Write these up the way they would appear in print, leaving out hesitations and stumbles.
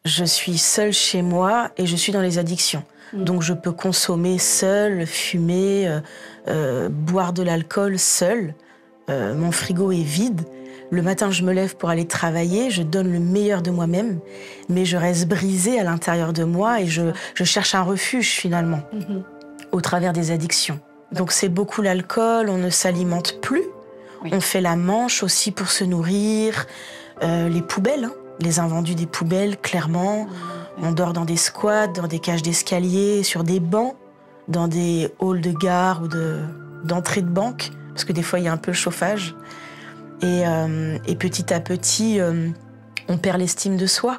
je suis seule chez moi et je suis dans les addictions. Donc je peux consommer seule, fumer, boire de l'alcool seule. Mon frigo est vide. Le matin, je me lève pour aller travailler, je donne le meilleur de moi-même, mais je reste brisée à l'intérieur de moi et je cherche un refuge finalement, au travers des addictions. Donc c'est beaucoup l'alcool, on ne s'alimente plus, on fait la manche aussi pour se nourrir, les poubelles, les invendus des poubelles, clairement. On dort dans des squats, dans des cages d'escalier, sur des bancs, dans des halls de gare ou d'entrée de banque, parce que des fois il y a un peu le chauffage. Et petit à petit, on perd l'estime de soi.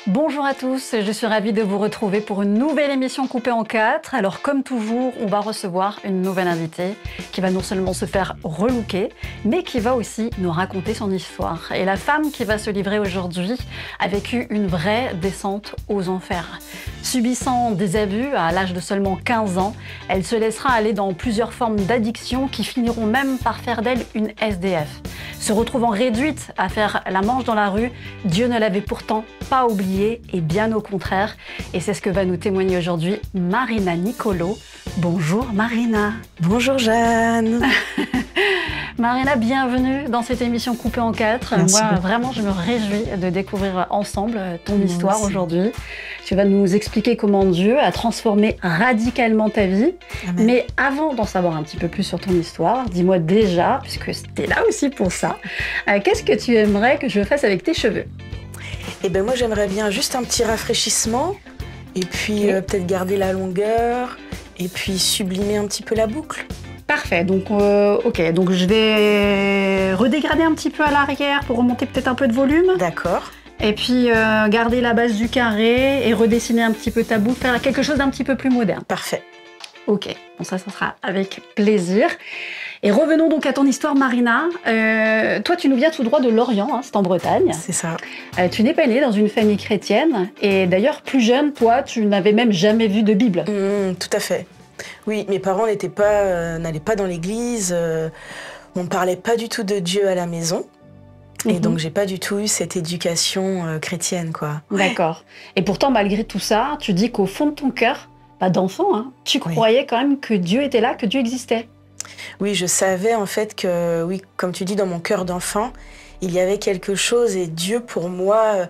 Bonjour à tous, je suis ravie de vous retrouver pour une nouvelle émission coupée en 4. Alors comme toujours, on va recevoir une nouvelle invitée qui va non seulement se faire relooker, mais qui va aussi nous raconter son histoire. Et la femme qui va se livrer aujourd'hui a vécu une vraie descente aux enfers. Subissant des abus à l'âge de seulement 15 ans, elle se laissera aller dans plusieurs formes d'addiction qui finiront même par faire d'elle une SDF. Se retrouvant réduite à faire la manche dans la rue, Dieu ne l'avait pourtant pas oubliée, et bien au contraire. Et c'est ce que va nous témoigner aujourd'hui Marina Nicolo. Bonjour Marina. Bonjour Jeanne. Marina, bienvenue dans cette émission coupée en 4. Merci Moi, beaucoup. vraiment, je me réjouis de découvrir ensemble ton histoire aujourd'hui. Tu vas nous expliquer comment Dieu a transformé radicalement ta vie. Amen. Mais avant d'en savoir un petit peu plus sur ton histoire, dis-moi déjà, puisque tu es là aussi pour ça, qu'est-ce que tu aimerais que je fasse avec tes cheveux? Eh ben moi, j'aimerais bien juste un petit rafraîchissement, et puis peut-être garder la longueur, et puis sublimer un petit peu la boucle. Parfait, donc ok, donc je vais redégrader un petit peu à l'arrière pour remonter peut-être un peu de volume. D'accord. Et puis garder la base du carré et redessiner un petit peu ta boucle, faire quelque chose d'un petit peu plus moderne. Parfait. Ok, bon ça sera avec plaisir. Et revenons donc à ton histoire, Marina. Toi, tu nous viens tout droit de Lorient, hein, c'est en Bretagne. C'est ça. Tu n'es pas née dans une famille chrétienne. Et d'ailleurs, plus jeune, toi, tu n'avais même jamais vu de Bible. Tout à fait. Oui, mes parents n'allaient pas dans l'église. On ne parlait pas du tout de Dieu à la maison. Et donc, j'ai pas du tout eu cette éducation chrétienne, quoi. D'accord. Et pourtant, malgré tout ça, tu dis qu'au fond de ton cœur, pas d'enfant, hein, tu croyais quand même que Dieu était là, que Dieu existait. Oui, je savais en fait que, oui, comme tu dis, dans mon cœur d'enfant, il y avait quelque chose et Dieu pour moi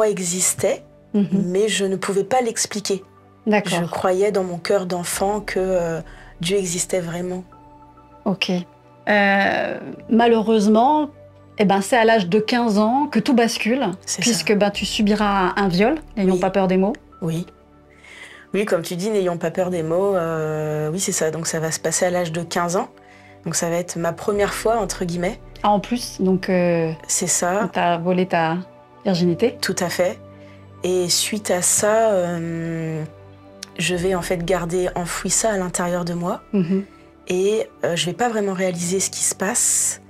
existait, mais je ne pouvais pas l'expliquer. D'accord. Je croyais dans mon cœur d'enfant que Dieu existait vraiment. Ok. Malheureusement, c'est à l'âge de 15 ans que tout bascule, puisque tu subiras un viol, n'ayons pas peur des mots. Oui. Oui, comme tu dis, n'ayons pas peur des mots. Oui, c'est ça. Donc ça va se passer à l'âge de 15 ans. Donc ça va être ma première fois, entre guillemets. Ah, en plus, donc c'est ça. Tu as volé ta virginité. Tout à fait. Et suite à ça, je vais en fait garder enfoui ça à l'intérieur de moi. Et je vais pas vraiment réaliser ce qui se passe.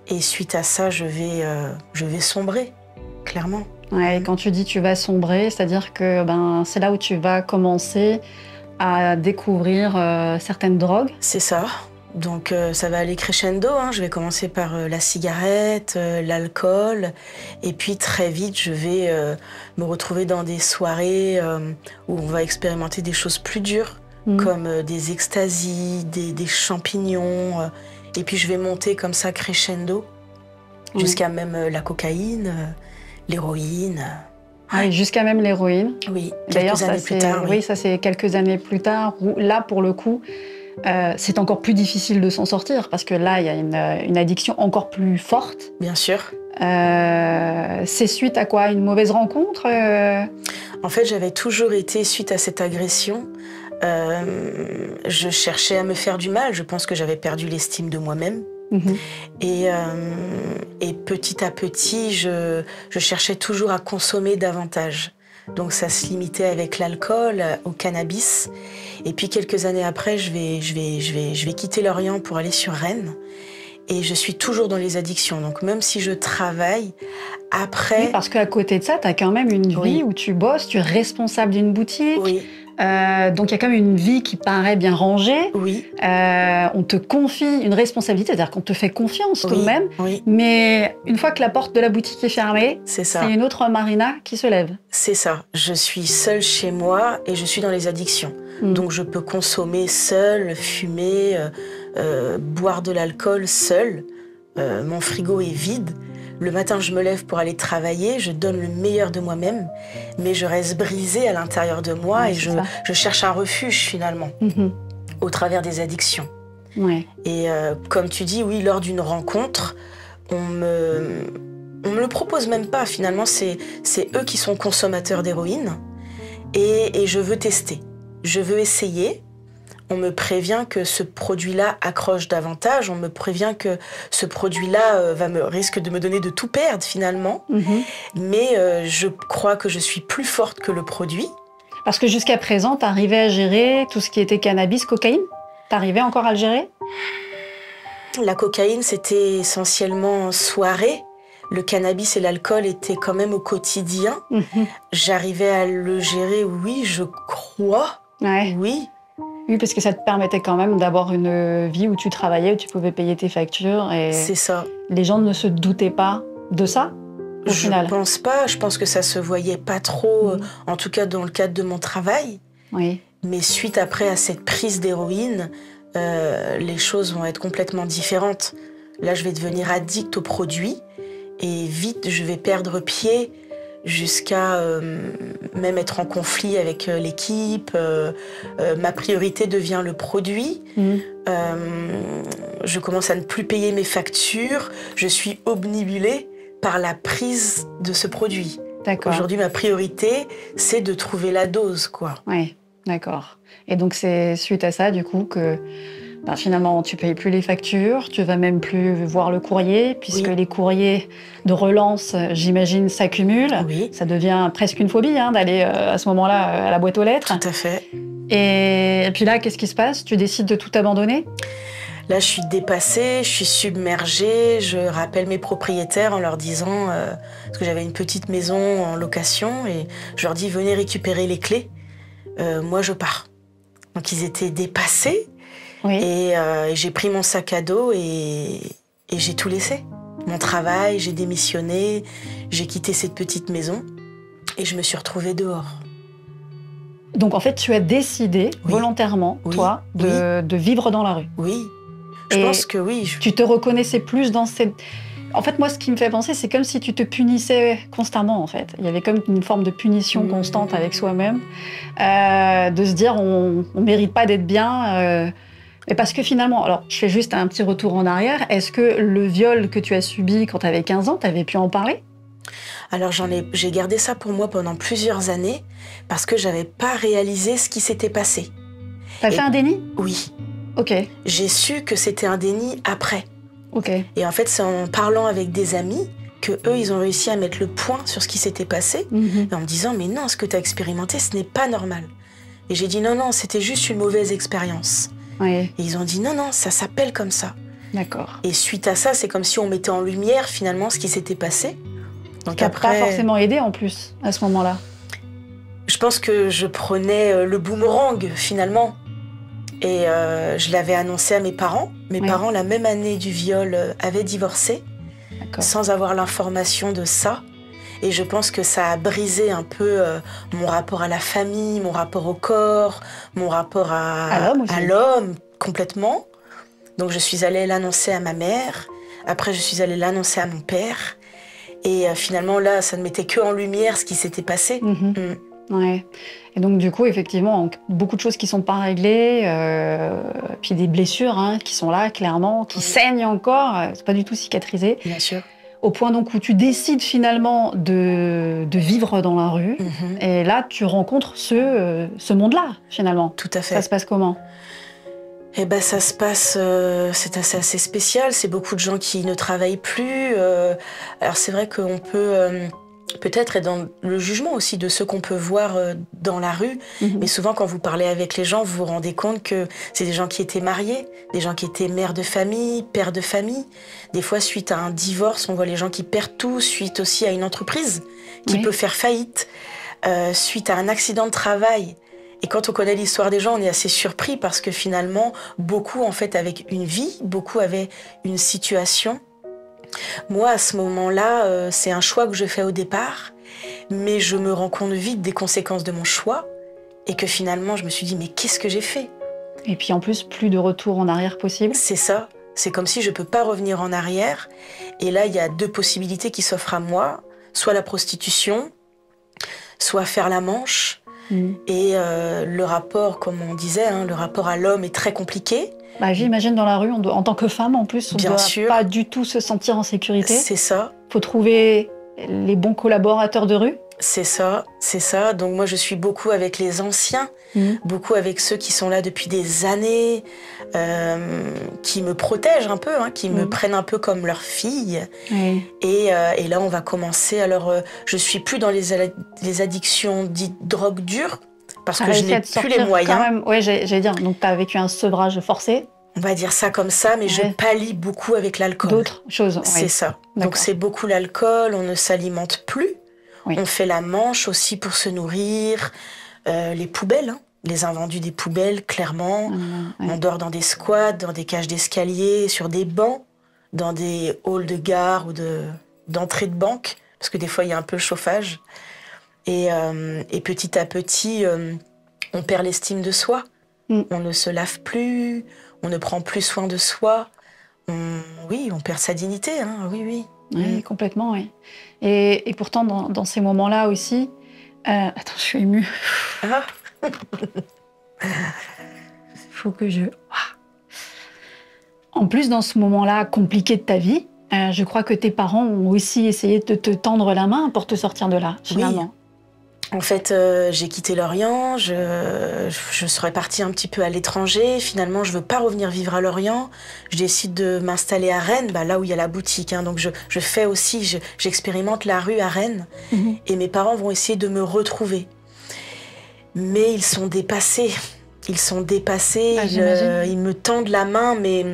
Et suite à ça, je vais sombrer, clairement. Ouais, et quand tu dis tu vas sombrer, c'est-à-dire que c'est là où tu vas commencer à découvrir certaines drogues. C'est ça. Donc ça va aller crescendo. Je vais commencer par la cigarette, l'alcool. Et puis très vite, je vais me retrouver dans des soirées où on va expérimenter des choses plus dures, comme des extasies, des champignons. Et puis je vais monter comme ça crescendo, jusqu'à même la cocaïne, l'héroïne. Ah, et jusqu'à même l'héroïne. Oui, d'ailleurs, quelques années plus tard. Oui, ça c'est quelques années plus tard, où là, pour le coup, c'est encore plus difficile de s'en sortir, parce que là, il y a une addiction encore plus forte. Bien sûr. C'est suite à quoi? Une mauvaise rencontre En fait, j'avais toujours été, suite à cette agression, je cherchais à me faire du mal. Je pense que j'avais perdu l'estime de moi-même. Et petit à petit, je cherchais toujours à consommer davantage. Donc ça se limitait avec l'alcool, au cannabis. Et puis quelques années après, je vais quitter Lorient pour aller sur Rennes. et je suis toujours dans les addictions. Donc même si je travaille, après... Oui, parce qu'à côté de ça, tu as quand même une vie où tu bosses, tu es responsable d'une boutique. Oui. Donc il y a quand même une vie qui paraît bien rangée. Oui. On te confie une responsabilité, c'est-à-dire qu'on te fait confiance tout de même. Oui. Mais une fois que la porte de la boutique est fermée, c'est une autre Marina qui se lève. C'est ça. Je suis seule chez moi et je suis dans les addictions. Donc je peux consommer seule, fumer, boire de l'alcool seule. Mon frigo est vide. Le matin, je me lève pour aller travailler, je donne le meilleur de moi-même, mais je reste brisée à l'intérieur de moi et je cherche un refuge finalement, au travers des addictions. Ouais. Et comme tu dis, oui, lors d'une rencontre, on me le propose même pas finalement, c'est eux qui sont consommateurs d'héroïne et je veux tester, je veux essayer. On me prévient que ce produit-là accroche davantage. On me prévient que ce produit-là risque de me donner de tout perdre finalement. Mais je crois que je suis plus forte que le produit. Parce que jusqu'à présent, tu arrivais à gérer tout ce qui était cannabis, cocaïne? Tu arrivais encore à le gérer? La cocaïne, c'était essentiellement en soirée. Le cannabis et l'alcool étaient quand même au quotidien. J'arrivais à le gérer, oui, je crois. Ouais. Oui. Oui, parce que ça te permettait quand même d'avoir une vie où tu travaillais, où tu pouvais payer tes factures. Et c'est ça. Les gens ne se doutaient pas de ça, au final. Je pense pas. Je pense que ça se voyait pas trop, en tout cas dans le cadre de mon travail. Oui. Mais suite après à cette prise d'héroïne, les choses vont être complètement différentes. Là, je vais devenir addict aux produits et vite, je vais perdre pied jusqu'à même être en conflit avec l'équipe. Ma priorité devient le produit. Je commence à ne plus payer mes factures. Je suis obnubilée par la prise de ce produit. D'accord. Aujourd'hui, ma priorité, c'est de trouver la dose, quoi. Oui, d'accord. Et donc, c'est suite à ça, du coup, que finalement, tu ne payes plus les factures, tu ne vas même plus voir le courrier, puisque les courriers de relance, j'imagine, s'accumulent. Oui. Ça devient presque une phobie d'aller à ce moment-là à la boîte aux lettres. Tout à fait. Et puis là, qu'est-ce qui se passe? Tu décides de tout abandonner? Là, je suis dépassée, je suis submergée. Je rappelle mes propriétaires en leur disant, parce que j'avais une petite maison en location, et je leur dis, venez récupérer les clés. Moi, je pars. Donc, ils étaient dépassés. Oui. Et j'ai pris mon sac à dos et j'ai tout laissé. Mon travail, j'ai démissionné, j'ai quitté cette petite maison et je me suis retrouvée dehors. Donc en fait, tu as décidé volontairement, toi, de vivre dans la rue. Oui, je pense que oui. Tu te reconnaissais plus dans cette... En fait, moi, ce qui me fait penser, c'est comme si tu te punissais constamment, en fait. Il y avait comme une forme de punition constante avec soi-même, de se dire, on mérite pas d'être bien... Mais parce que finalement, alors je fais juste un petit retour en arrière, est-ce que le viol que tu as subi quand tu avais 15 ans, tu avais pu en parler? Alors j'ai gardé ça pour moi pendant plusieurs années parce que j'avais pas réalisé ce qui s'était passé. T'as fait un déni? Oui. Ok. J'ai su que c'était un déni après. Ok. Et en fait, c'est en parlant avec des amis que eux, ils ont réussi à mettre le point sur ce qui s'était passé, et en me disant, mais non, ce que tu as expérimenté, ce n'est pas normal. Et j'ai dit, non, c'était juste une mauvaise expérience. Oui. Et ils ont dit, non, ça s'appelle comme ça. D'accord. Et suite à ça, c'est comme si on mettait en lumière, finalement, ce qui s'était passé. Donc après... pas forcément aidé, en plus, à ce moment-là. Je pense que je prenais le boomerang, finalement. Et je l'avais annoncé à mes parents. Mes parents, la même année du viol, avaient divorcé, sans avoir l'information de ça. Et je pense que ça a brisé un peu mon rapport à la famille, mon rapport au corps, mon rapport à l'homme, complètement. Donc je suis allée l'annoncer à ma mère. Après, je suis allée l'annoncer à mon père. Et finalement, là, ça ne mettait que en lumière ce qui s'était passé. Ouais. Et donc, du coup, effectivement, beaucoup de choses qui ne sont pas réglées, puis des blessures qui sont là, clairement, qui saignent encore. C'est pas du tout cicatrisé. Bien sûr. Au point donc où tu décides finalement de vivre dans la rue. Et là, tu rencontres ce monde-là, finalement. Tout à fait. Ça se passe comment? Eh ben, ça se passe, c'est assez spécial. C'est beaucoup de gens qui ne travaillent plus. Alors, c'est vrai qu'on peut peut-être être dans le jugement aussi de ce qu'on peut voir dans la rue. Mais souvent, quand vous parlez avec les gens, vous vous rendez compte que c'est des gens qui étaient mariés, des gens qui étaient mères de famille, pères de famille. Des fois, suite à un divorce, on voit les gens qui perdent tout, suite aussi à une entreprise qui peut faire faillite, suite à un accident de travail. Et quand on connaît l'histoire des gens, on est assez surpris parce que finalement, beaucoup en fait avaient une vie, beaucoup avaient une situation. Moi, à ce moment-là, c'est un choix que je fais au départ, mais je me rends compte vite des conséquences de mon choix et que finalement, je me suis dit, mais qu'est-ce que j'ai fait? Et puis en plus, plus de retour en arrière possible. C'est ça. C'est comme si je ne peux pas revenir en arrière. Et là, il y a 2 possibilités qui s'offrent à moi. Soit la prostitution, soit faire la manche. Et le rapport, comme on disait, hein, le rapport à l'homme est très compliqué. Bah, j'imagine dans la rue, en tant que femme, en plus, on ne doit pas du tout se sentir en sécurité. C'est ça. Il faut trouver les bons collaborateurs de rue. C'est ça, c'est ça. Donc moi, je suis beaucoup avec les anciens, beaucoup avec ceux qui sont là depuis des années, qui me protègent un peu, hein, qui me prennent un peu comme leur fille. Et là, on va commencer. Alors, je suis plus dans les addictions dites drogue dure, parce que je n'ai plus les moyens. Oui, j'allais dire, donc tu as vécu un sevrage forcé. On va dire ça comme ça, mais je pallie beaucoup avec l'alcool. D'autres choses, c'est ça. Donc c'est beaucoup l'alcool, on ne s'alimente plus. On fait la manche aussi pour se nourrir, les poubelles, hein, les invendus des poubelles, clairement. On dort dans des squats, dans des cages d'escalier, sur des bancs, dans des halls de gare ou d'entrée de banque, parce que des fois, il y a un peu le chauffage. Et petit à petit, on perd l'estime de soi. On ne se lave plus, on ne prend plus soin de soi. On perd sa dignité, hein, oui. Oui, complètement, oui. Et pourtant, dans ces moments-là aussi... Attends, je suis émue. Faut que je... En plus, dans ce moment-là compliqué de ta vie, je crois que tes parents ont aussi essayé de te tendre la main pour te sortir de là, finalement. Oui. En fait, j'ai quitté Lorient, je serais partie un petit peu à l'étranger. Finalement, je veux pas revenir vivre à Lorient. Je décide de m'installer à Rennes, là où il y a la boutique. Hein. Donc, je fais aussi, j'expérimente la rue à Rennes. Et mes parents vont essayer de me retrouver. Mais ils sont dépassés. Ils me tendent la main, mais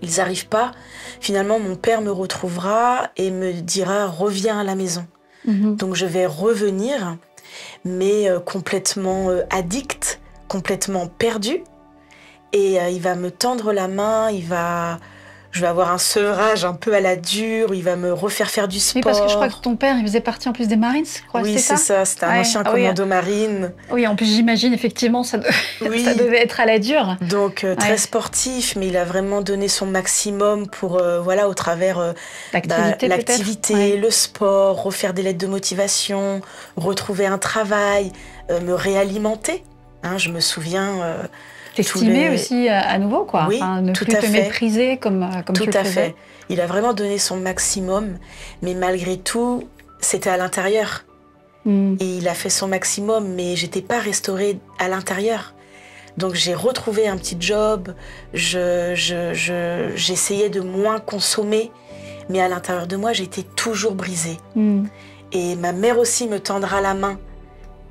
ils n'arrivent pas. Finalement, mon père me retrouvera et me dira « Reviens à la maison ». Donc, je vais revenir, mais complètement addict, complètement perdu. Et il va me tendre la main, je vais avoir un sevrage un peu à la dure, il va me refaire faire du sport. Oui, parce que je crois que ton père, il faisait partie en plus des Marines, je crois, oui, c'est ça. C'était un ancien commando marine. Oui, en plus, j'imagine, effectivement, ça devait être à la dure. Donc, très sportif, mais il a vraiment donné son maximum pour, au travers l'activité, le sport, refaire des lettres de motivation, retrouver un travail, me réalimenter. Hein, je me souviens... T'estimer aussi à nouveau, quoi. Oui, ne plus te mépriser comme tu le faisais. Tout à fait. Il a vraiment donné son maximum, mais malgré tout, c'était à l'intérieur. Et il a fait son maximum, mais j'étais pas restaurée à l'intérieur. Donc j'ai retrouvé un petit job, j'essayais de moins consommer, mais à l'intérieur de moi, j'étais toujours brisée. Et ma mère aussi me tendra la main,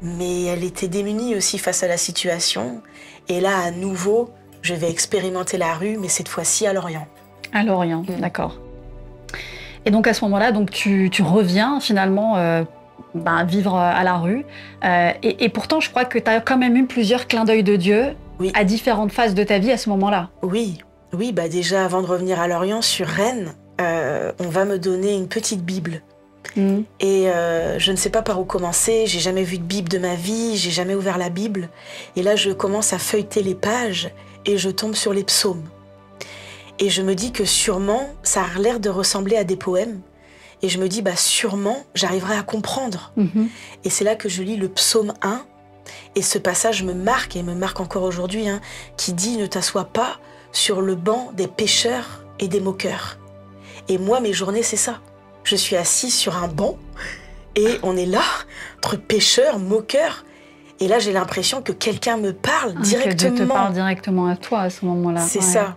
mais elle était démunie aussi face à la situation. Et là, à nouveau, je vais expérimenter la rue, mais cette fois-ci à Lorient. À Lorient, d'accord. Et donc à ce moment-là, donc tu reviens finalement vivre à la rue. Et pourtant, je crois que tu as quand même eu plusieurs clins d'œil de Dieu à différentes phases de ta vie à ce moment-là. Oui, déjà avant de revenir à Lorient, sur Rennes, on va me donner une petite Bible. Et je ne sais pas par où commencer, j'ai jamais vu de Bible de ma vie, j'ai jamais ouvert la Bible. Et là, je commence à feuilleter les pages et je tombe sur les psaumes. Et je me dis que sûrement, ça a l'air de ressembler à des poèmes. Et je me dis, sûrement, j'arriverai à comprendre. Et c'est là que je lis le psaume 1. Et ce passage me marque, et me marque encore aujourd'hui, qui dit « Ne t'assois pas sur le banc des pécheurs et des moqueurs ». Et moi, mes journées, c'est ça. Je suis assise sur un banc et on est là, entre pêcheurs, moqueurs. Et là, j'ai l'impression que quelqu'un me parle directement. Que Dieu te parle directement à toi à ce moment-là. C'est ça.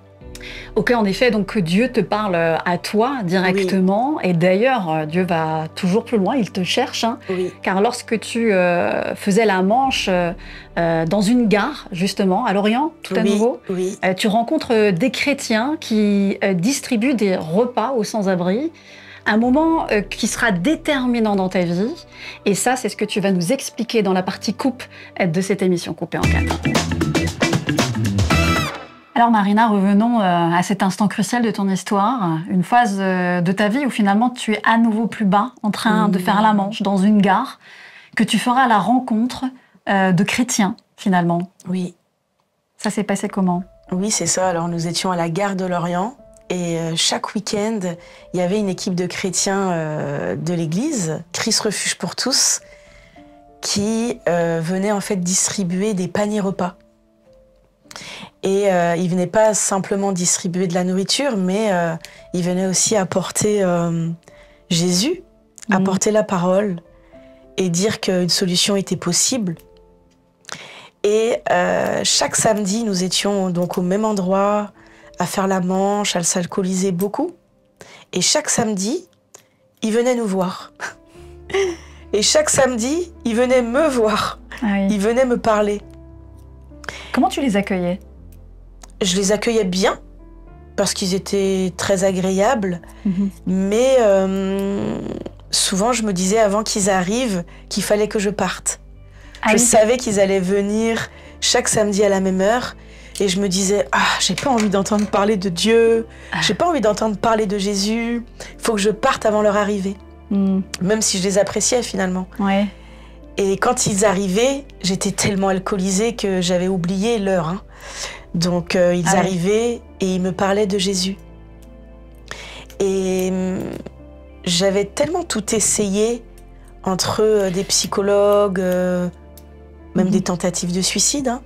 Ok, en effet, donc Dieu te parle à toi directement. Oui. Et d'ailleurs, Dieu va toujours plus loin, il te cherche. Hein, oui. Car lorsque tu faisais la manche dans une gare, justement, à Lorient, tout à nouveau, tu rencontres des chrétiens qui distribuent des repas aux sans-abri. Un moment qui sera déterminant dans ta vie. Et ça, c'est ce que tu vas nous expliquer dans la partie coupe de cette émission Coupée en 4. Alors Marina, revenons à cet instant crucial de ton histoire, une phase de ta vie où finalement tu es à nouveau plus bas, en train de faire la manche dans une gare, que tu feras la rencontre de chrétiens finalement. Oui. Ça s'est passé comment? Oui, c'est ça. Alors nous étions à la gare de Lorient et chaque week-end, il y avait une équipe de chrétiens de l'église, Christ Refuge pour tous, qui venait en fait distribuer des paniers repas. Et il venait pas simplement distribuer de la nourriture, mais il venait aussi apporter Jésus, apporter la parole et dire qu'une solution était possible. Et chaque samedi, nous étions donc au même endroit, à faire la manche, à s'alcooliser beaucoup. Et chaque samedi, il venait nous voir. Et chaque samedi, il venait me voir. Ah oui. Il venait me parler. Comment tu les accueillais? Je les accueillais bien, parce qu'ils étaient très agréables. Mais souvent, je me disais avant qu'ils arrivent qu'il fallait que je parte. Je savais qu'ils allaient venir chaque samedi à la même heure. Et je me disais, j'ai pas envie d'entendre parler de Dieu, j'ai pas envie d'entendre parler de Jésus. Il faut que je parte avant leur arrivée. Même si je les appréciais finalement. Ouais. Et quand ils arrivaient, j'étais tellement alcoolisée que j'avais oublié l'heure. Hein. Donc ils arrivaient et ils me parlaient de Jésus. Et j'avais tellement tout essayé entre des psychologues, même des tentatives de suicide. Hein.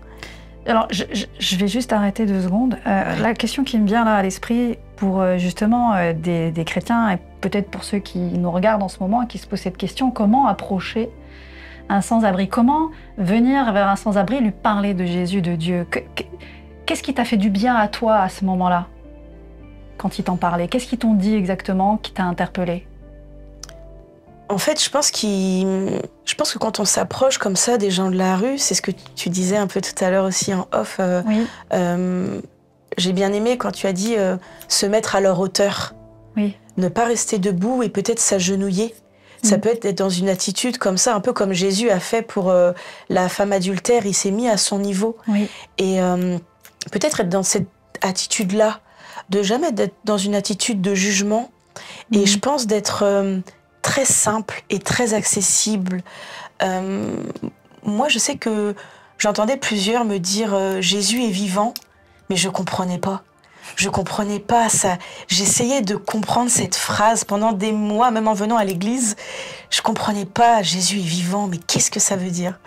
Alors, je vais juste arrêter 2 secondes. La question qui me vient là à l'esprit pour justement des chrétiens et peut-être pour ceux qui nous regardent en ce moment et qui se posent cette question, comment approcher un sans-abri? Comment venir vers un sans-abri, lui parler de Jésus, de Dieu? Qu'est-ce qui t'a fait du bien à toi à ce moment-là, quand ils t'en parlaient? Qu'est-ce qu'ils t'ont dit exactement qui t'a interpellé? En fait, je pense que quand on s'approche comme ça des gens de la rue, c'est ce que tu disais un peu tout à l'heure aussi en off. Oui. J'ai bien aimé quand tu as dit se mettre à leur hauteur. Oui. Ne pas rester debout et peut-être s'agenouiller. Ça peut être dans une attitude comme ça, un peu comme Jésus a fait pour la femme adultère. Il s'est mis à son niveau. Oui. Et peut-être être dans cette attitude-là, de jamais être dans une attitude de jugement. Et je pense d'être très simple et très accessible. Moi, je sais que j'entendais plusieurs me dire Jésus est vivant, mais je comprenais pas. Je comprenais pas ça. J'essayais de comprendre cette phrase pendant des mois, même en venant à l'église. Je comprenais pas Jésus est vivant, mais qu'est-ce que ça veut dire?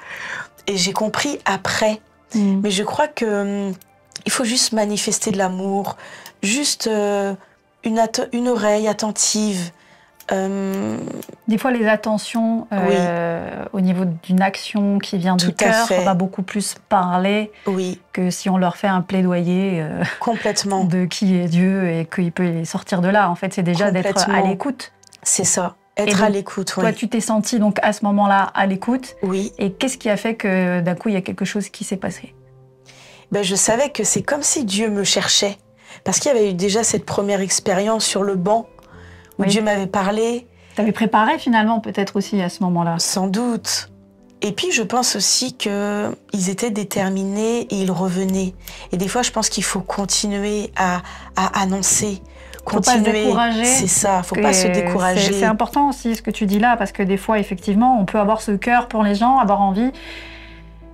Et j'ai compris après. Mais je crois que il faut juste manifester de l'amour, juste une oreille attentive. Des fois, les attentions au niveau d'une action qui vient du cœur va beaucoup plus parler que si on leur fait un plaidoyer complètement de qui est Dieu et qu'il peut sortir de là. En fait, c'est déjà d'être à l'écoute. C'est ça, être à l'écoute. Toi, tu t'es sentie donc à ce moment-là à l'écoute. Oui. Et qu'est-ce qui a fait que d'un coup, il y a quelque chose qui s'est passé? Je savais que c'est comme si Dieu me cherchait. Parce qu'il y avait eu déjà cette première expérience sur le banc où Dieu m'avait parlé. T'avais préparé finalement peut-être aussi à ce moment-là. Sans doute. Et puis je pense aussi qu'ils étaient déterminés et ils revenaient. Et des fois je pense qu'il faut continuer à annoncer. Faut pas se décourager. C'est ça, faut pas se décourager. C'est important aussi ce que tu dis là, parce que des fois effectivement on peut avoir ce cœur pour les gens, avoir envie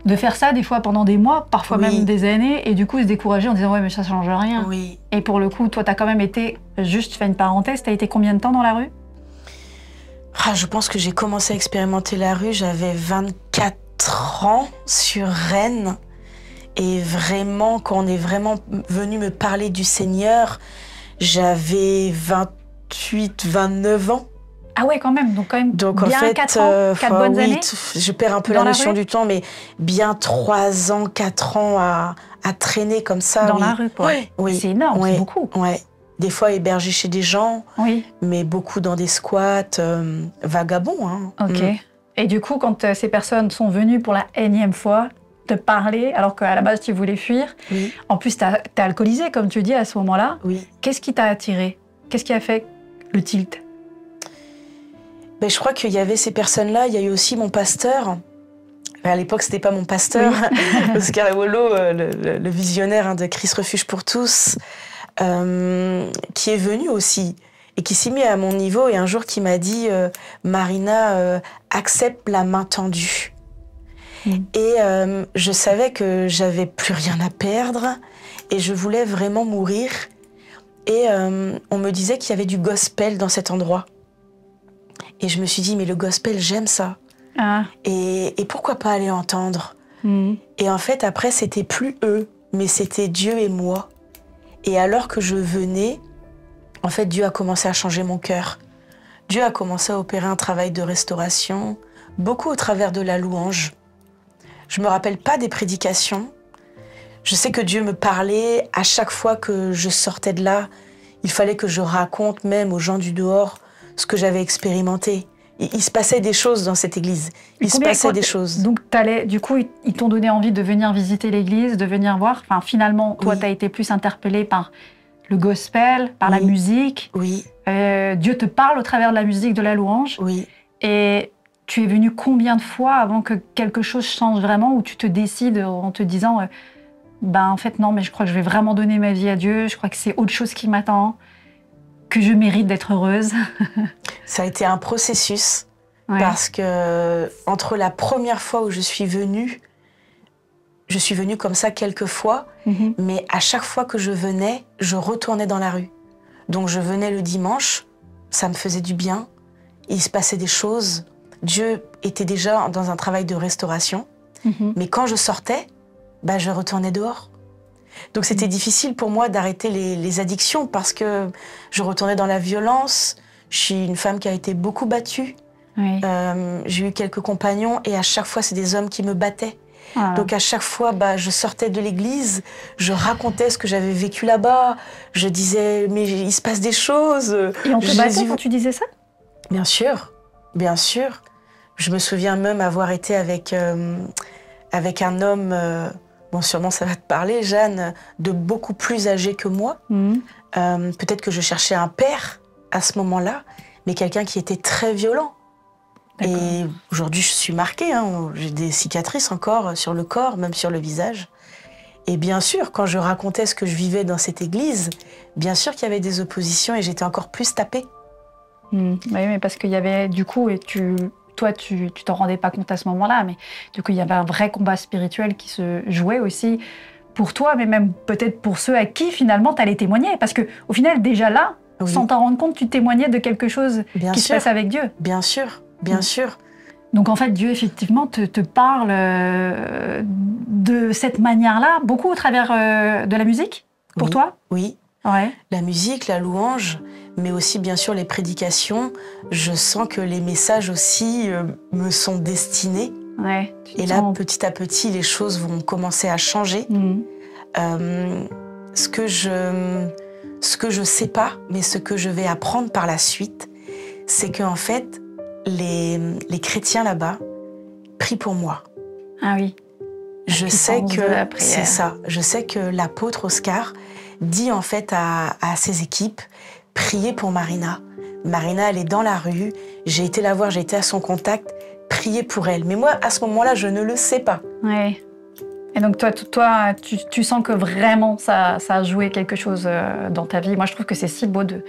de faire ça des fois pendant des mois, parfois même des années, et du coup se décourager en disant ouais mais ça change rien. Oui. Et pour le coup, toi t'as quand même été, juste fais une parenthèse, t'as été combien de temps dans la rue? Je pense que j'ai commencé à expérimenter la rue, j'avais 24 ans sur Rennes. Et vraiment, quand on est vraiment venu me parler du Seigneur, j'avais 28, 29 ans. Ah ouais, quand même. Donc bien en fait, 4 ans, 4 bonnes années. Je perds un peu la notion du temps, mais bien 3 ans, 4 ans à traîner comme ça. Dans la rue, quoi. Oui. C'est énorme, c'est beaucoup. Ouais. Des fois hébergé chez des gens, mais beaucoup dans des squats, vagabonds. Hein. Ok. Et du coup, quand ces personnes sont venues pour la énième fois te parler, alors qu'à la base tu voulais fuir, en plus t'es alcoolisée, comme tu dis, à ce moment-là, qu'est-ce qui t'a attiré? Qu'est-ce qui a fait le tilt? Ben, je crois qu'il y avait ces personnes-là, il y a eu aussi mon pasteur. À l'époque, c'était pas mon pasteur, Oscar Ewolo, le visionnaire de Christ Refuge pour tous, qui est venu aussi et qui s'est mis à mon niveau et un jour qui m'a dit Marina, accepte la main tendue. Et je savais que j'avais plus rien à perdre et je voulais vraiment mourir. Et on me disait qu'il y avait du gospel dans cet endroit. Et je me suis dit, mais le gospel, j'aime ça. Et pourquoi pas aller entendre? Et en fait, après, c'était plus eux, mais c'était Dieu et moi. Et alors que je venais, en fait, Dieu a commencé à changer mon cœur. Dieu a commencé à opérer un travail de restauration, beaucoup au travers de la louange. Je me rappelle pas des prédications. Je sais que Dieu me parlait à chaque fois que je sortais de là. Il fallait que je raconte même aux gens du dehors ce que j'avais expérimenté. Il se passait des choses dans cette église. Il se passait des choses. Donc, du coup, ils t'ont donné envie de venir visiter l'église, de venir voir. Enfin, finalement, toi, tu as été plus interpellée par le gospel, par la musique. Dieu te parle au travers de la musique, de la louange. Et tu es venue combien de fois avant que quelque chose change vraiment, où tu te décides en te disant en fait, non, mais je crois que je vais vraiment donner ma vie à Dieu. Je crois que c'est autre chose qui m'attend, que je mérite d'être heureuse. Ça a été un processus parce que entre la première fois où je suis venue comme ça quelques fois, mais à chaque fois que je venais, je retournais dans la rue. Donc je venais le dimanche, ça me faisait du bien, il se passait des choses. Dieu était déjà dans un travail de restauration, mais quand je sortais, je retournais dehors. Donc c'était difficile pour moi d'arrêter les addictions parce que je retournais dans la violence. Je suis une femme qui a été beaucoup battue. J'ai eu quelques compagnons et à chaque fois, c'est des hommes qui me battaient. Donc à chaque fois, je sortais de l'église, je racontais ce que j'avais vécu là-bas. Je disais, mais il se passe des choses. Et on te battait quand tu disais ça? Bien sûr, bien sûr. Je me souviens même avoir été avec un homme... Bon, sûrement ça va te parler, Jeanne, de beaucoup plus âgé que moi. Peut-être que je cherchais un père à ce moment-là, mais quelqu'un qui était très violent. Et aujourd'hui, je suis marquée. J'ai des cicatrices encore sur le corps, même sur le visage. Et bien sûr, quand je racontais ce que je vivais dans cette église, bien sûr qu'il y avait des oppositions et j'étais encore plus tapée. Oui, mais parce qu'il y avait du coup, toi, tu t'en rendais pas compte à ce moment-là, mais du coup, il y avait un vrai combat spirituel qui se jouait aussi pour toi, mais même peut-être pour ceux à qui, finalement, tu allais témoigner. Parce qu'au final, déjà là, sans t'en rendre compte, tu témoignais de quelque chose qui se passe avec Dieu. Bien sûr, bien sûr. Donc, en fait, Dieu, effectivement, te parle de cette manière-là, beaucoup au travers de la musique, pour toi? Oui. La musique, la louange, mais aussi bien sûr les prédications. Je sens que les messages aussi me sont destinés. Et là, petit à petit, les choses vont commencer à changer. Ce que je sais pas, mais ce que je vais apprendre par la suite, c'est qu'en fait, les chrétiens là-bas prient pour moi. Ah oui. Je sais que c'est ça. Je sais que l'apôtre Oscar dit en fait à ses équipes, priez pour Marina. Marina, elle est dans la rue, j'ai été la voir, j'ai été à son contact, priez pour elle. Mais moi, à ce moment-là, je ne le sais pas. Et donc toi tu sens que vraiment ça a joué quelque chose dans ta vie. Moi, je trouve que c'est si beau de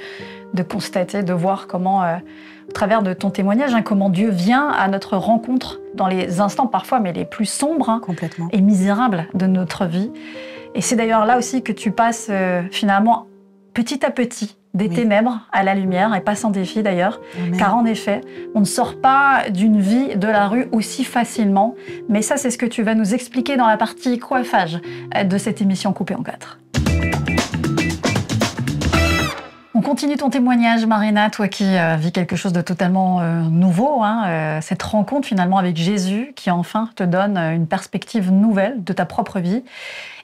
constater, de voir comment, au travers de ton témoignage, comment Dieu vient à notre rencontre dans les instants parfois, mais les plus sombres et misérables de notre vie. Et c'est d'ailleurs là aussi que tu passes finalement petit à petit des ténèbres à la lumière, et pas sans défi d'ailleurs, car en effet, on ne sort pas d'une vie de la rue aussi facilement. Mais ça, c'est ce que tu vas nous expliquer dans la partie coiffage de cette émission coupée en 4. On Continue ton témoignage, Marina, toi qui vis quelque chose de totalement nouveau, cette rencontre finalement avec Jésus qui enfin te donne une perspective nouvelle de ta propre vie.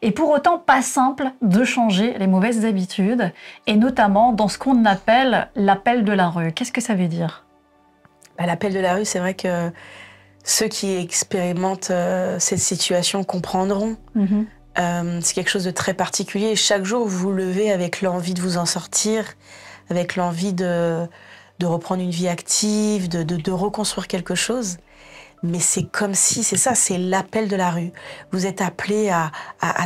Et pour autant, pas simple de changer les mauvaises habitudes, et notamment dans ce qu'on appelle l'appel de la rue. Qu'est-ce que ça veut dire ? L'appel de la rue, c'est vrai que ceux qui expérimentent cette situation comprendront. C'est quelque chose de très particulier. Chaque jour, vous vous levez avec l'envie de vous en sortir, avec l'envie de reprendre une vie active, de reconstruire quelque chose. Mais c'est comme si, c'est ça, c'est l'appel de la rue. Vous êtes appelé à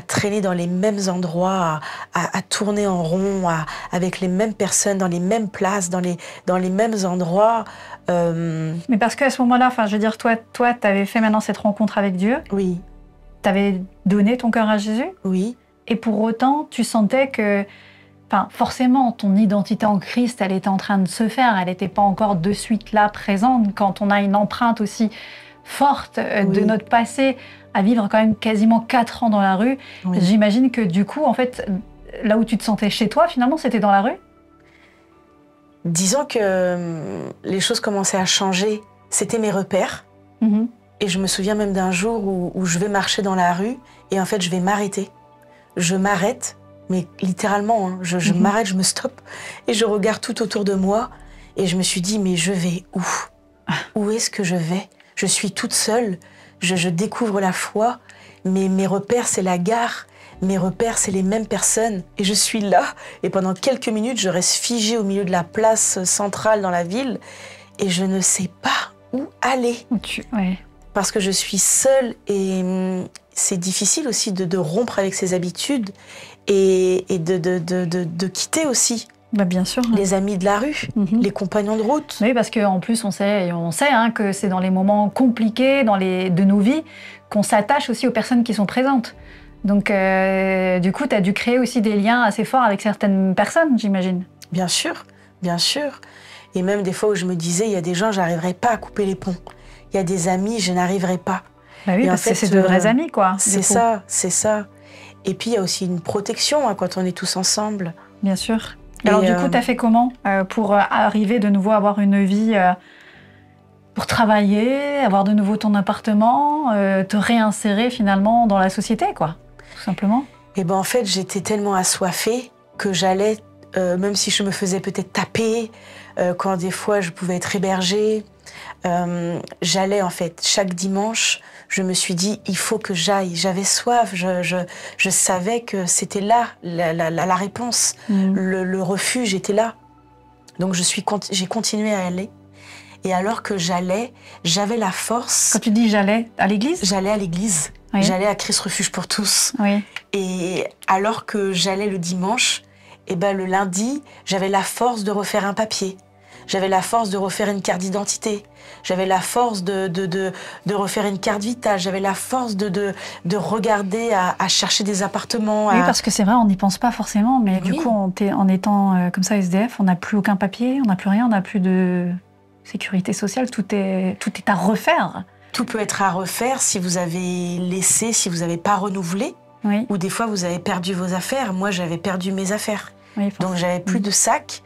traîner dans les mêmes endroits, à tourner en rond, avec les mêmes personnes, dans les mêmes places, dans les mêmes endroits. Mais parce qu'à ce moment-là, je veux dire, toi, tu avais fait maintenant cette rencontre avec Dieu. Oui. Tu avais donné ton cœur à Jésus. Oui. Et pour autant, tu sentais que, forcément, ton identité en Christ, elle était en train de se faire. Elle n'était pas encore de suite là, présente. Quand on a une empreinte aussi forte de notre passé, à vivre quand même quasiment 4 ans dans la rue, j'imagine que du coup, en fait, là où tu te sentais chez toi, finalement, c'était dans la rue. Disons que les choses commençaient à changer. C'était mes repères. Et je me souviens même d'un jour où je vais marcher dans la rue et en fait, je vais m'arrêter. Je m'arrête, mais littéralement, je m'arrête, je me stoppe et je regarde tout autour de moi et je me suis dit, mais je vais où ? Où est-ce que je vais ? Je suis toute seule, je découvre la foi, mais mes repères, c'est la gare. Mes repères, c'est les mêmes personnes. Et je suis là. Et pendant quelques minutes, je reste figée au milieu de la place centrale dans la ville. Et je ne sais pas où aller. Parce que je suis seule. Et c'est difficile aussi de rompre avec ses habitudes. Et de quitter aussi. Bien sûr. Les amis de la rue, les compagnons de route. Oui, parce qu'en plus, on sait que c'est dans les moments compliqués de nos vies qu'on s'attache aussi aux personnes qui sont présentes. Donc, du coup, tu as dû créer aussi des liens assez forts avec certaines personnes, j'imagine. Bien sûr, bien sûr. Et même des fois où je me disais, il y a des gens, je n'arriverai pas à couper les ponts. Il y a des amis, je n'arriverai pas. Oui, parce que c'est de vrais amis, quoi. C'est ça, c'est ça. Et puis, il y a aussi une protection quand on est tous ensemble. Bien sûr. Alors, du coup, tu as fait comment pour arriver de nouveau à avoir une vie, pour travailler, avoir de nouveau ton appartement, te réinsérer finalement dans la société, quoi, tout simplement? Et en fait, j'étais tellement assoiffée que j'allais, même si je me faisais peut-être taper, quand des fois je pouvais être hébergée, j'allais en fait chaque dimanche. Je me suis dit, il faut que j'aille. J'avais soif, je savais que c'était là, la réponse. Le refuge était là. Donc j'ai continué à aller. Et alors que j'allais, j'avais la force... Quand tu dis j'allais, à l'église ? J'allais à l'église. Oui. J'allais à Christ Refuge pour tous. Oui. Et alors que j'allais le dimanche, le lundi, j'avais la force de refaire un papier. J'avais la force de refaire une carte d'identité. J'avais la force de refaire une carte vitale. J'avais la force de regarder à chercher des appartements. Oui, parce que c'est vrai, on n'y pense pas forcément. Mais du coup, en étant comme ça SDF, on n'a plus aucun papier, on n'a plus rien, on n'a plus de sécurité sociale. Tout est à refaire. Tout peut être à refaire si vous avez laissé, si vous n'avez pas renouvelé. Oui. Ou des fois, vous avez perdu vos affaires. Moi, j'avais perdu mes affaires. Oui, donc, j'avais plus de sac.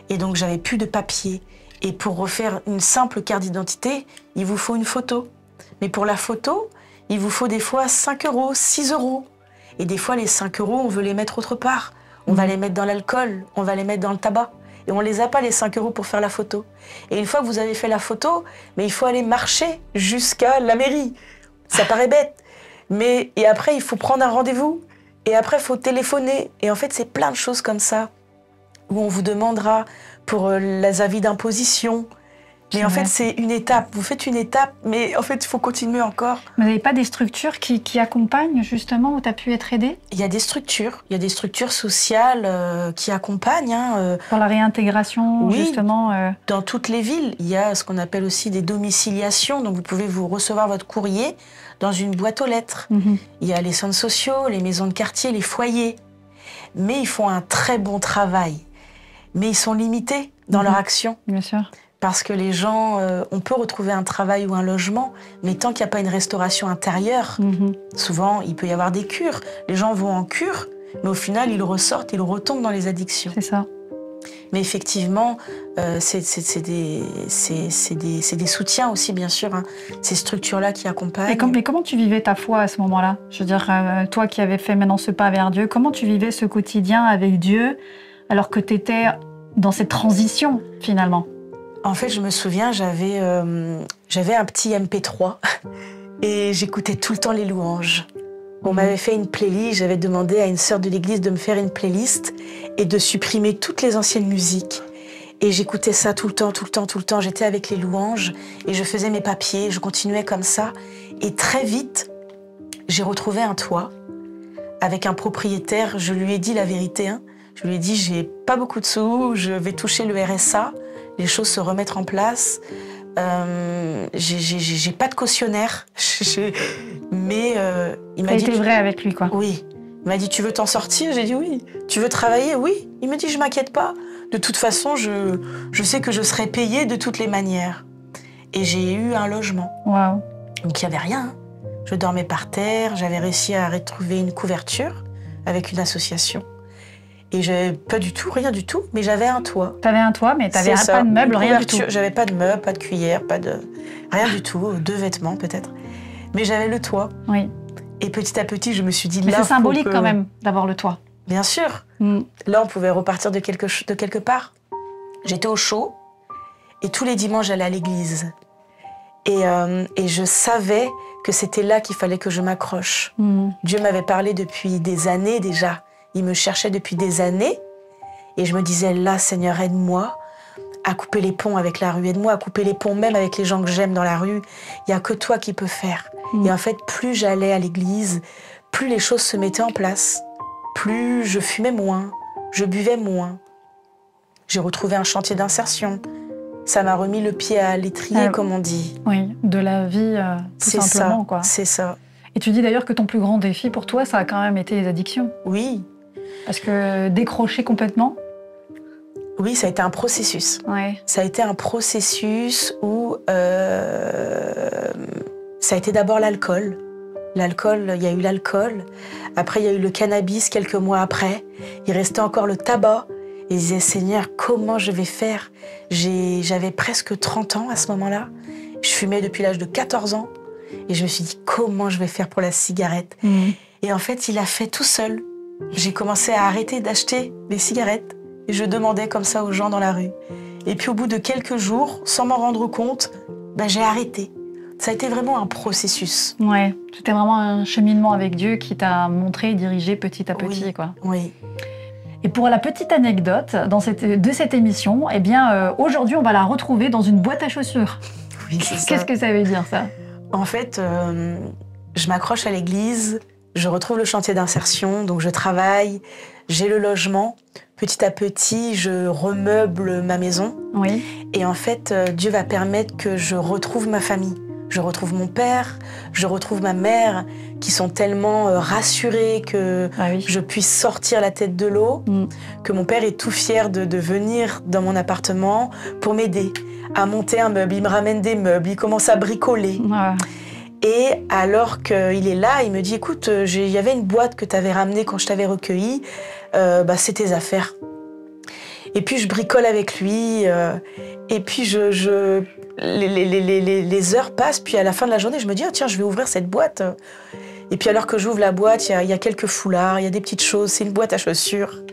Et donc, j'avais plus de papier. Et pour refaire une simple carte d'identité, il vous faut une photo. Mais pour la photo, il vous faut des fois 5 €, 6 €. Et des fois, les 5 €, on veut les mettre autre part. On va les mettre dans l'alcool, on va les mettre dans le tabac. Et on ne les a pas, les 5 € pour faire la photo. Et une fois que vous avez fait la photo, mais il faut aller marcher jusqu'à la mairie. Ça paraît bête. Et après, il faut prendre un rendez-vous. Et après, il faut téléphoner. Et en fait, c'est plein de choses comme ça où on vous demandera pour les avis d'imposition. Mais en fait, c'est une étape. Vous faites une étape, mais en fait, il faut continuer encore. Vous n'avez pas des structures qui accompagnent, justement, où tu as pu être aidée ? Il y a des structures sociales qui accompagnent. Pour la réintégration, oui, justement dans toutes les villes, il y a ce qu'on appelle aussi des domiciliations. Donc, vous pouvez vous recevoir votre courrier dans une boîte aux lettres. Il y a les centres sociaux, les maisons de quartier, les foyers. Mais ils font un très bon travail. Mais ils sont limités dans leur action. Bien sûr. Parce que les gens, on peut retrouver un travail ou un logement, mais tant qu'il n'y a pas une restauration intérieure, souvent, il peut y avoir des cures. Les gens vont en cure, mais au final, ils ressortent, ils retombent dans les addictions. C'est ça. Mais effectivement, c'est des soutiens aussi, bien sûr, hein, ces structures-là qui accompagnent. Mais comment tu vivais ta foi à ce moment-là? Je veux dire, toi qui avais fait maintenant ce pas vers Dieu, comment tu vivais ce quotidien avec Dieu alors que tu étais dans cette transition, finalement? En fait, je me souviens, j'avais un petit MP3 et j'écoutais tout le temps les louanges. On m'avait fait une playlist, j'avais demandé à une sœur de l'église de me faire une playlist et de supprimer toutes les anciennes musiques. Et j'écoutais ça tout le temps. J'étais avec les louanges et je faisais mes papiers, je continuais comme ça. Et très vite, j'ai retrouvé un toit avec un propriétaire. Je lui ai dit la vérité, hein. Je lui ai dit, j'ai pas beaucoup de sous, je vais toucher le RSA, les choses se remettre en place. J'ai pas de cautionnaire, mais il m'a dit... T'as été vrai avec lui, quoi. Oui. Il m'a dit, tu veux t'en sortir? J'ai dit oui. Tu veux travailler? Oui. Il me dit, je m'inquiète pas. De toute façon, je sais que je serai payée de toutes les manières. Et j'ai eu un logement. Waouh. Donc il n'y avait rien. Hein. Je dormais par terre, j'avais réussi à retrouver une couverture avec une association. Et j'avais pas du tout, rien du tout, mais j'avais un toit. T'avais un toit, mais t'avais pas de meubles, rien du tout. J'avais pas de meubles, pas de cuillère, rien du tout, 2 vêtements peut-être. Mais j'avais le toit. Oui. Et petit à petit, je me suis dit... Mais c'est symbolique quand même d'avoir le toit. Bien sûr. Là, on pouvait repartir de quelque part. J'étais au chaud et tous les dimanches, j'allais à l'église. Et je savais que c'était là qu'il fallait que je m'accroche. Dieu m'avait parlé depuis des années déjà. Il me cherchait depuis des années. Et je me disais, là, Seigneur, aide-moi à couper les ponts avec la rue. Aide-moi à couper les ponts même avec les gens que j'aime dans la rue. Il n'y a que toi qui peux faire. Et en fait, plus j'allais à l'église, plus les choses se mettaient en place. Plus je fumais moins, je buvais moins. J'ai retrouvé un chantier d'insertion. Ça m'a remis le pied à l'étrier, comme on dit. Oui, de la vie, tout simplement. C'est ça. Et tu dis d'ailleurs que ton plus grand défi pour toi, ça a quand même été les addictions. Oui. Parce que décrocher complètement... Oui, ça a été un processus. Ouais. Ça a été un processus où... ça a été d'abord l'alcool. L'alcool, il y a eu l'alcool. Après, il y a eu le cannabis quelques mois après. Il restait encore le tabac. Et je disais, Seigneur, comment je vais faire? J'avais presque 30 ans à ce moment-là. Je fumais depuis l'âge de 14 ans. Et je me suis dit, comment je vais faire pour la cigarette? Et en fait, il a fait tout seul. J'ai commencé à arrêter d'acheter des cigarettes. Et je demandais comme ça aux gens dans la rue. Et puis au bout de quelques jours, sans m'en rendre compte, j'ai arrêté. Ça a été vraiment un processus. Ouais, c'était vraiment un cheminement avec Dieu qui t'a montré et dirigé petit à petit. Oui, quoi. Oui. Et pour la petite anecdote de cette émission, eh bien, aujourd'hui, on va la retrouver dans une boîte à chaussures. Oui, c'est ça. Qu'est-ce que ça veut dire, ça? En fait, je m'accroche à l'église, je retrouve le chantier d'insertion, donc je travaille, j'ai le logement. Petit à petit, je remeuble ma maison. Oui. Et en fait, Dieu va permettre que je retrouve ma famille. Je retrouve mon père, je retrouve ma mère, qui sont tellement rassurés que je puisse sortir la tête de l'eau, que mon père est tout fier de venir dans mon appartement pour m'aider à monter un meuble. Il me ramène des meubles, il commence à bricoler. Et alors qu'il est là, il me dit, écoute, il y avait une boîte que tu avais ramenée quand je t'avais recueilli, c'est tes affaires. Et puis je bricole avec lui, et puis les heures passent, puis à la fin de la journée, je me dis, tiens, je vais ouvrir cette boîte. Et puis alors que j'ouvre la boîte, il y a quelques foulards, il y a des petites choses, c'est une boîte à chaussures.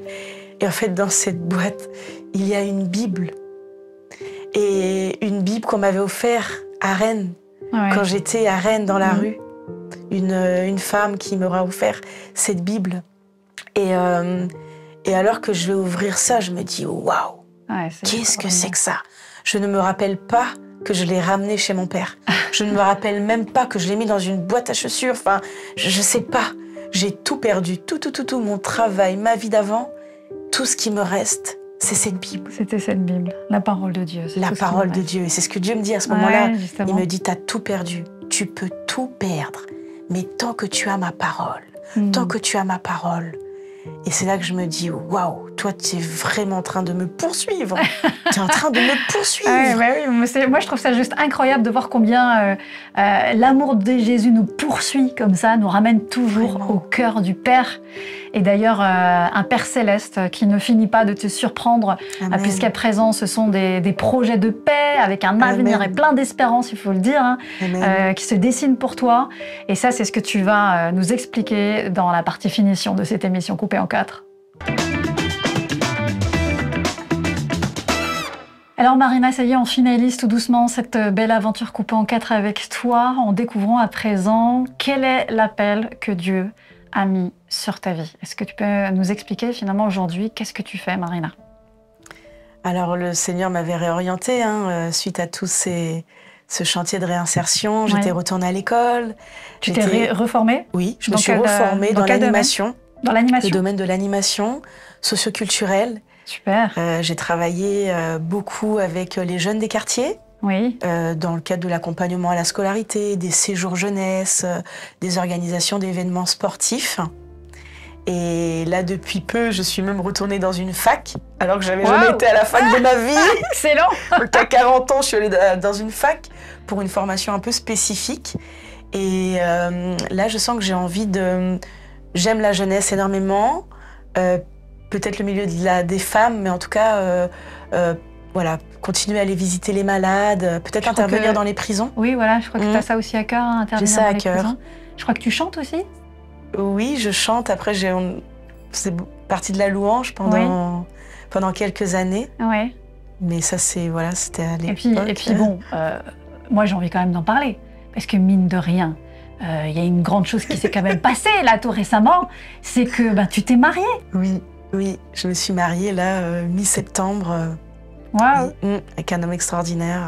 Et en fait, dans cette boîte, il y a une Bible. Et une Bible qu'on m'avait offerte à Rennes, quand j'étais à Rennes dans la rue. Une femme qui m'aura offert cette Bible. Et alors que je vais ouvrir ça, je me dis, waouh, qu'est-ce que c'est que ça? Je ne me rappelle pas que je l'ai ramené chez mon père. Je ne me rappelle même pas que je l'ai mis dans une boîte à chaussures. Enfin, je sais pas. J'ai tout perdu, tout, mon travail, ma vie d'avant. Tout ce qui me reste, c'est cette Bible. C'était cette Bible, la parole de Dieu. La parole de Dieu. Et c'est ce que Dieu me dit à ce moment-là. Il me dit, t'as tout perdu. Tu peux tout perdre. Mais tant que tu as ma parole, tant que tu as ma parole. Et c'est là que je me dis, waouh, toi, tu es vraiment en train de me poursuivre. Tu es en train de me poursuivre. Oui, moi, je trouve ça juste incroyable de voir combien l'amour de Jésus nous poursuit comme ça, nous ramène toujours Vraiment. au cœur du Père. Et d'ailleurs, un Père céleste qui ne finit pas de te surprendre, puisqu'à présent, ce sont des projets de paix, avec un avenir et plein d'espérance, il faut le dire, qui se dessinent pour toi. Et ça, c'est ce que tu vas nous expliquer dans la partie finition de cette émission coupée en 4. Alors Marina, ça y est, on finalise tout doucement cette belle aventure coupée en 4 avec toi, en découvrant à présent quel est l'appel que Dieu a mis sur ta vie. Est-ce que tu peux nous expliquer finalement aujourd'hui, qu'est-ce que tu fais, Marina? Alors le Seigneur m'avait réorientée suite à tout ce chantier de réinsertion. J'étais retournée à l'école. Tu t'es reformée? Oui, je me suis reformée dans l'animation. Dans l'animation? Le domaine de l'animation socioculturelle. Super. J'ai travaillé beaucoup avec les jeunes des quartiers, dans le cadre de l'accompagnement à la scolarité, des séjours jeunesse, des organisations d'événements sportifs. Et là, depuis peu, je suis même retournée dans une fac, alors que j'avais jamais été à la fac de ma vie. Excellent. Donc à 40 ans, je suis allée dans une fac pour une formation un peu spécifique. Et là, je sens que j'ai envie de... J'aime la jeunesse énormément. Peut-être le milieu des femmes, mais en tout cas, continuer à aller visiter les malades, peut-être intervenir dans les prisons. Oui, voilà, je crois que tu as ça aussi à cœur, intervenir dans les prisons. Je crois que tu chantes aussi? Oui, je chante. Après, c'est partie de la louange pendant quelques années. Oui. Mais ça, c'était à l'époque. Et puis bon, moi, j'ai envie quand même d'en parler, parce que mine de rien, il y a une grande chose qui s'est quand même passée là tout récemment, c'est que tu t'es mariée. Oui, je me suis mariée là, mi-septembre, avec un homme extraordinaire.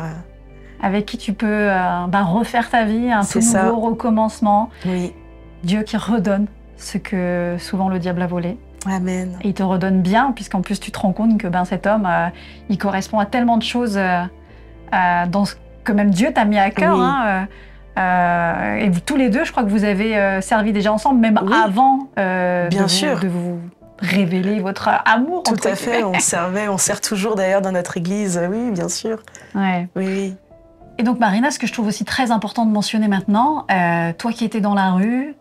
Avec qui tu peux refaire ta vie, un tout nouveau recommencement. Oui. Dieu qui redonne ce que souvent le diable a volé. Amen. Et il te redonne bien, puisqu'en plus tu te rends compte que cet homme, il correspond à tellement de choses dans ce que même Dieu t'a mis à cœur. Et vous, tous les deux, je crois que vous avez servi déjà ensemble, même avant de vous révéler votre amour. Tout à fait, on sert toujours d'ailleurs dans notre église, oui, bien sûr. Oui. Et donc Marina, ce que je trouve aussi très important de mentionner maintenant, toi qui étais dans la rue,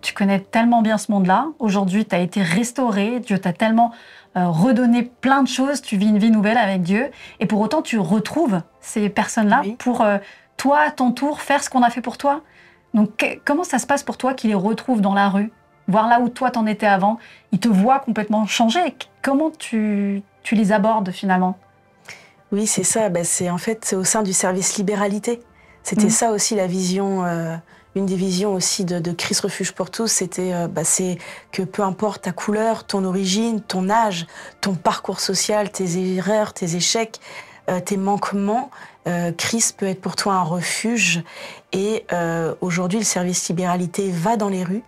tu connais tellement bien ce monde-là, aujourd'hui tu as été restaurée, Dieu t'a tellement redonné plein de choses, tu vis une vie nouvelle avec Dieu, et pour autant tu retrouves ces personnes-là pour toi, à ton tour, faire ce qu'on a fait pour toi. Donc comment ça se passe pour toi qu'ils les retrouvent dans la rue, voir là où toi t'en étais avant, ils te voient complètement changer, comment tu les abordes finalement? Oui, c'est ça, c'est au sein du service Libéralité. C'était ça aussi la vision, une des visions aussi de Christ Refuge pour tous, c'était c'est que peu importe ta couleur, ton origine, ton âge, ton parcours social, tes erreurs, tes échecs, tes manquements, Christ peut être pour toi un refuge. Et aujourd'hui, le service Libéralité va dans les rues,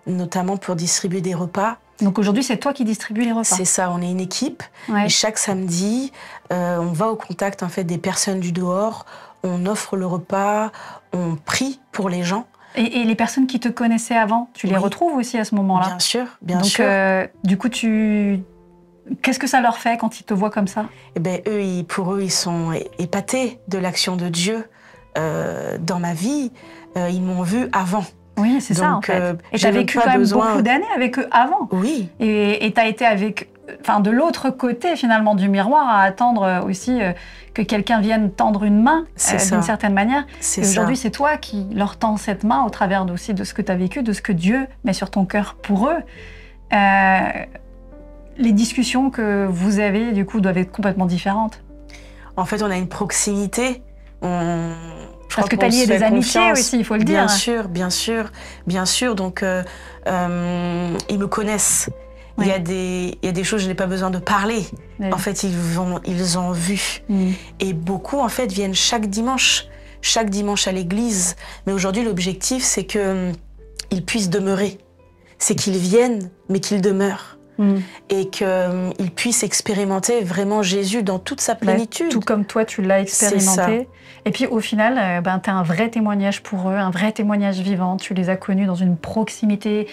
notamment pour distribuer des repas. Donc aujourd'hui, c'est toi qui distribues les repas? C'est ça, on est une équipe. Et chaque samedi, on va au contact en fait, des personnes du dehors, on offre le repas, on prie pour les gens. Et les personnes qui te connaissaient avant, tu les retrouves aussi à ce moment-là? Bien sûr, bien sûr. Du coup, qu'est-ce que ça leur fait quand ils te voient comme ça? Pour eux, ils sont épatés de l'action de Dieu dans ma vie. Ils m'ont vu avant. Oui, c'est ça en fait. Et tu as vécu quand même beaucoup d'années avec eux avant. Oui. Et tu as été de l'autre côté finalement du miroir à attendre aussi que quelqu'un vienne tendre une main d'une certaine manière. Et aujourd'hui, c'est toi qui leur tends cette main au travers aussi de ce que tu as vécu, de ce que Dieu met sur ton cœur pour eux. Les discussions que vous avez, du coup, doivent être complètement différentes. En fait, on a une proximité. Parce que tu as lié des amitiés aussi, il faut le dire. Bien sûr. Donc, ils me connaissent. Il y a des choses, je n'ai pas besoin de parler. En fait, ils ont vu. Et beaucoup, en fait, viennent chaque dimanche à l'église. Mais aujourd'hui, l'objectif, c'est qu'ils puissent demeurer. C'est qu'ils viennent, mais qu'ils demeurent. Et qu'ils puissent expérimenter vraiment Jésus dans toute sa plénitude. Tout comme toi, tu l'as expérimenté. Et puis au final, tu as un vrai témoignage pour eux, un vrai témoignage vivant. Tu les as connus dans une proximité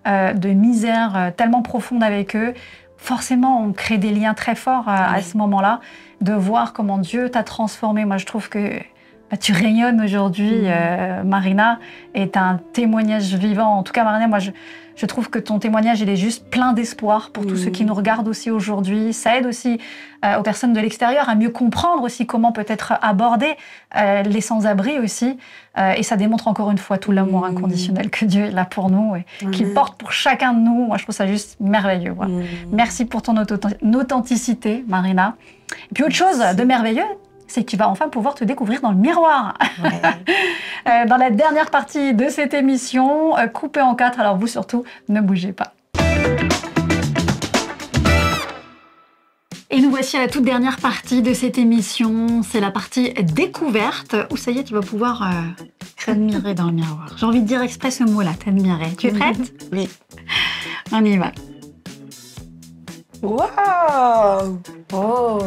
de misère tellement profonde avec eux. forcément, on crée des liens très forts à ce moment-là, de voir comment Dieu t'a transformé. Moi, je trouve que tu rayonnes aujourd'hui, Marina, et tu as un témoignage vivant. En tout cas, Marina, moi, je trouve que ton témoignage, il est juste plein d'espoir pour tous ceux qui nous regardent aussi aujourd'hui. Ça aide aussi aux personnes de l'extérieur à mieux comprendre aussi comment peut-être aborder les sans-abri aussi. Et ça démontre encore une fois tout l'amour inconditionnel que Dieu est là pour nous et qu'il porte pour chacun de nous. Moi, je trouve ça juste merveilleux. Voilà. Merci pour ton authenticité, Marina. Et puis autre chose de merveilleux, c'est que tu vas enfin pouvoir te découvrir dans le miroir. Ouais. Dans la dernière partie de cette émission, coupée en 4, alors vous surtout, ne bougez pas. Et nous voici à la toute dernière partie de cette émission, c'est la partie découverte, où ça y est, tu vas pouvoir t'admirer dans le miroir. J'ai envie de dire exprès ce mot-là, t'admirer. Tu es prête? Oui. On y va. Waouh! Oh!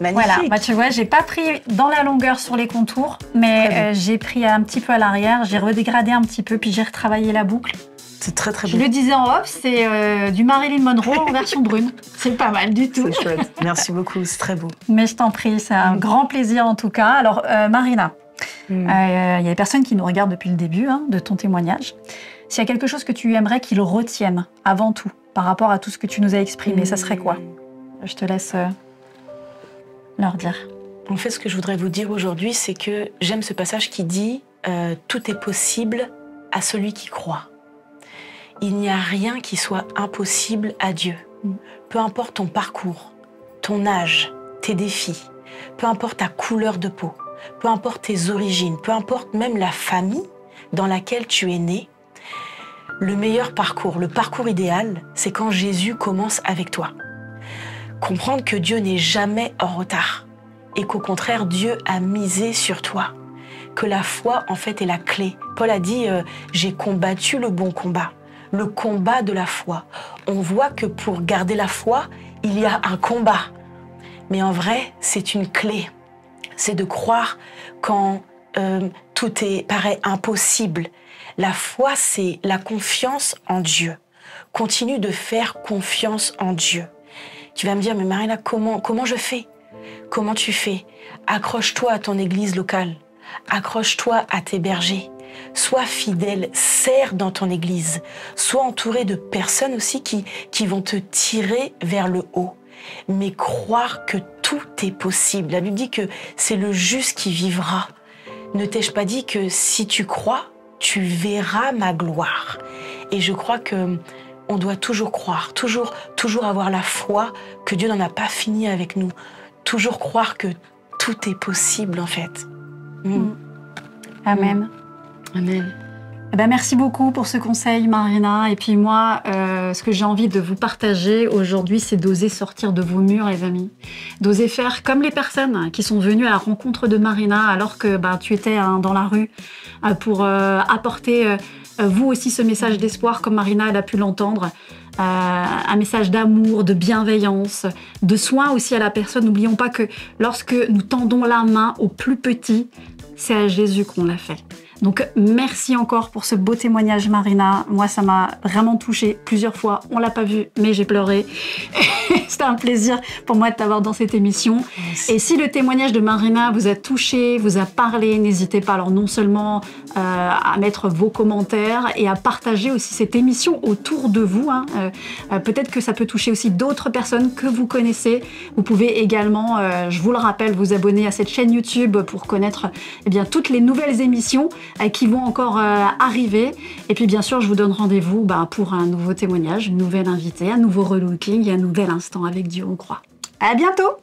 Magnifique. Voilà, bah tu vois, j'ai pas pris dans la longueur sur les contours, mais j'ai pris un petit peu à l'arrière, j'ai redégradé un petit peu, puis j'ai retravaillé la boucle. C'est très très beau. Je le disais en off, c'est du Marilyn Monroe en version brune. C'est pas mal du tout. C'est chouette. Merci beaucoup, c'est très beau. Mais je t'en prie, c'est un grand plaisir en tout cas. Alors Marina, il y a des personnes qui nous regardent depuis le début de ton témoignage. S'il y a quelque chose que tu aimerais qu'ils retiennent avant tout, par rapport à tout ce que tu nous as exprimé, ça serait quoi? Je te laisse leur dire. En fait, ce que je voudrais vous dire aujourd'hui, c'est que j'aime ce passage qui dit tout est possible à celui qui croit. Il n'y a rien qui soit impossible à Dieu. Peu importe ton parcours, ton âge, tes défis, peu importe ta couleur de peau, peu importe tes origines, peu importe même la famille dans laquelle tu es né, le meilleur parcours, le parcours idéal, c'est quand Jésus commence avec toi. Comprendre que Dieu n'est jamais en retard et qu'au contraire, Dieu a misé sur toi. Que la foi, en fait, est la clé. Paul a dit « J'ai combattu le bon combat ». Le combat de la foi. On voit que pour garder la foi, il y a un combat. Mais en vrai, c'est une clé. C'est de croire quand tout paraît impossible. La foi, c'est la confiance en Dieu. Continue de faire confiance en Dieu. Tu vas me dire, mais Marina, comment je fais? Comment tu fais? Accroche-toi à ton église locale. Accroche-toi à tes bergers. Sois fidèle, sers dans ton église. Sois entouré de personnes aussi qui vont te tirer vers le haut. Mais croire que tout est possible. La Bible dit que c'est le juste qui vivra. Ne t'ai-je pas dit que si tu crois, tu verras ma gloire? Et je crois que on doit toujours croire, toujours avoir la foi que Dieu n'en a pas fini avec nous. Toujours croire que tout est possible en fait. Amen. Amen. Eh ben, merci beaucoup pour ce conseil, Marina. Et puis moi, ce que j'ai envie de vous partager aujourd'hui, c'est d'oser sortir de vos murs, les amis. D'oser faire comme les personnes qui sont venues à la rencontre de Marina alors que tu étais dans la rue pour apporter vous aussi ce message d'espoir comme Marina elle a pu l'entendre. Un message d'amour, de bienveillance, de soin aussi à la personne. N'oublions pas que lorsque nous tendons la main aux plus petits, c'est à Jésus qu'on l'a fait. Donc merci encore pour ce beau témoignage, Marina. Moi, ça m'a vraiment touchée plusieurs fois. On l'a pas vu, mais j'ai pleuré. C'était un plaisir pour moi de t'avoir dans cette émission. Merci. Et si le témoignage de Marina vous a touché, vous a parlé, n'hésitez pas alors non seulement à mettre vos commentaires et à partager aussi cette émission autour de vous. Peut-être que ça peut toucher aussi d'autres personnes que vous connaissez. Vous pouvez également, je vous le rappelle, vous abonner à cette chaîne YouTube pour connaître toutes les nouvelles émissions qui vont encore arriver. Et puis bien sûr, je vous donne rendez-vous pour un nouveau témoignage, une nouvelle invitée, un nouveau relooking et un nouvel instant avec Dieu, on croit. À bientôt!